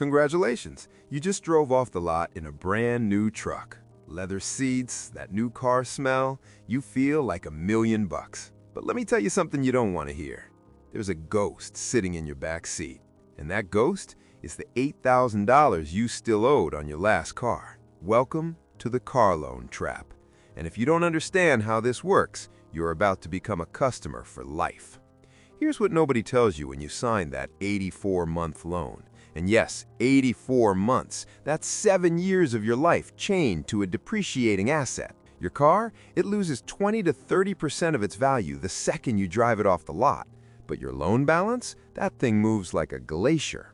Congratulations, you just drove off the lot in a brand new truck. Leather seats, that new car smell, you feel like $1,000,000. But let me tell you something you don't want to hear. There's a ghost sitting in your back seat, and that ghost is the $8,000 you still owed on your last car. Welcome to the car loan trap. And if you don't understand how this works, you're about to become a customer for life. Here's what nobody tells you when you sign that 84-month loan. And yes, 84 months. That's 7 years of your life chained to a depreciating asset. Your car, it loses 20 to 30% of its value the second you drive it off the lot. But your loan balance, that thing moves like a glacier.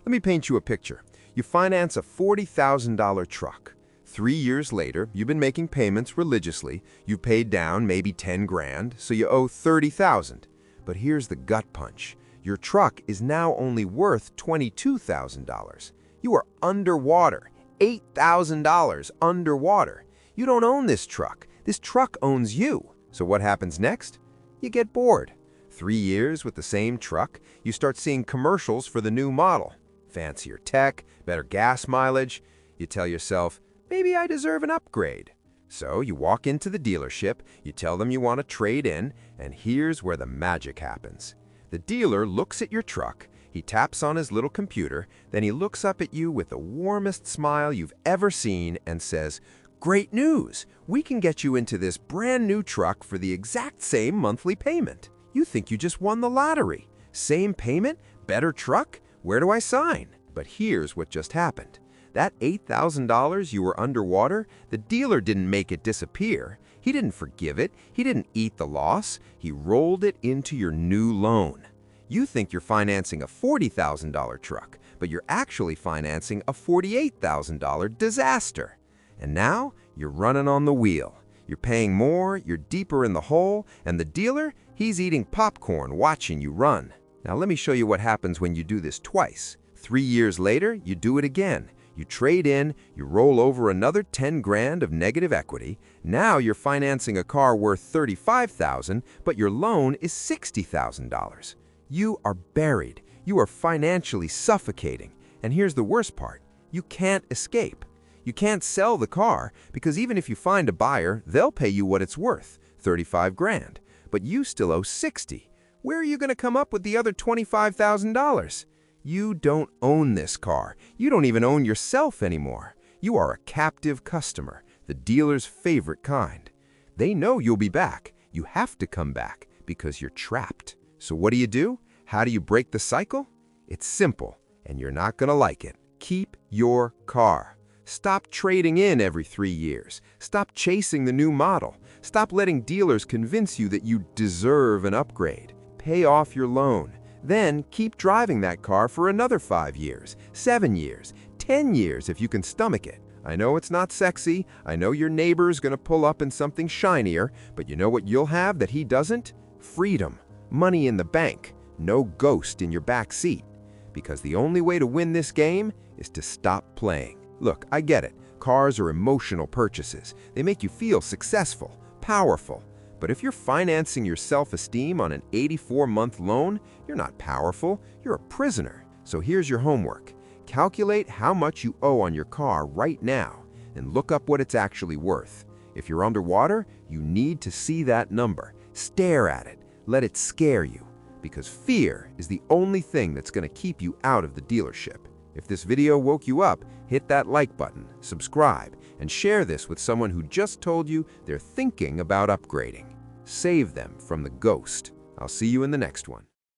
Let me paint you a picture. You finance a $40,000 truck. 3 years later, you've been making payments religiously. You've paid down maybe 10 grand, so you owe 30,000. But here's the gut punch. Your truck is now only worth $22,000. You are underwater, $8,000 underwater. You don't own this truck. This truck owns you. So what happens next? You get bored. 3 years with the same truck, you start seeing commercials for the new model. Fancier tech, better gas mileage. You tell yourself, maybe I deserve an upgrade. So you walk into the dealership, you tell them you want to trade in, and here's where the magic happens. The dealer looks at your truck, he taps on his little computer, then he looks up at you with the warmest smile you've ever seen and says, "Great news! We can get you into this brand new truck for the exact same monthly payment." You think you just won the lottery. Same payment? Better truck? Where do I sign? But here's what just happened. That $8,000 you were underwater, the dealer didn't make it disappear. He didn't forgive it. He didn't eat the loss. He rolled it into your new loan. You think you're financing a $40,000 truck, but you're actually financing a $48,000 disaster. And now you're running on the wheel. You're paying more, you're deeper in the hole, and the dealer, he's eating popcorn watching you run. Now let me show you what happens when you do this twice. 3 years later, you do it again. You trade in, you roll over another 10 grand of negative equity. Now you're financing a car worth $35,000, but your loan is $60,000. You are buried. You are financially suffocating. And here's the worst part. You can't escape. You can't sell the car because even if you find a buyer, they'll pay you what it's worth, 35 grand. But you still owe 60. Where are you going to come up with the other $25,000? You don't own this car. You don't even own yourself anymore. You are a captive customer, the dealer's favorite kind. They know you'll be back. You have to come back because you're trapped. So what do? How do you break the cycle? It's simple, and you're not going to like it. Keep your car. Stop trading in every 3 years. Stop chasing the new model. Stop letting dealers convince you that you deserve an upgrade. Pay off your loan. Then keep driving that car for another 5 years, 7 years, 10 years if you can stomach it. I know it's not sexy. I know your neighbor's gonna pull up in something shinier, but you know what you'll have that he doesn't? Freedom, money in the bank, no ghost in your back seat. Because the only way to win this game is to stop playing. Look, I get it. Cars are emotional purchases. They make you feel successful, powerful. But if you're financing your self-esteem on an 84-month loan, you're not powerful, you're a prisoner. So here's your homework. Calculate how much you owe on your car right now and look up what it's actually worth. If you're underwater, you need to see that number. Stare at it. Let it scare you. Because fear is the only thing that's going to keep you out of the dealership. If this video woke you up, hit that like button, subscribe, and share this with someone who just told you they're thinking about upgrading. Save them from the ghost. I'll see you in the next one.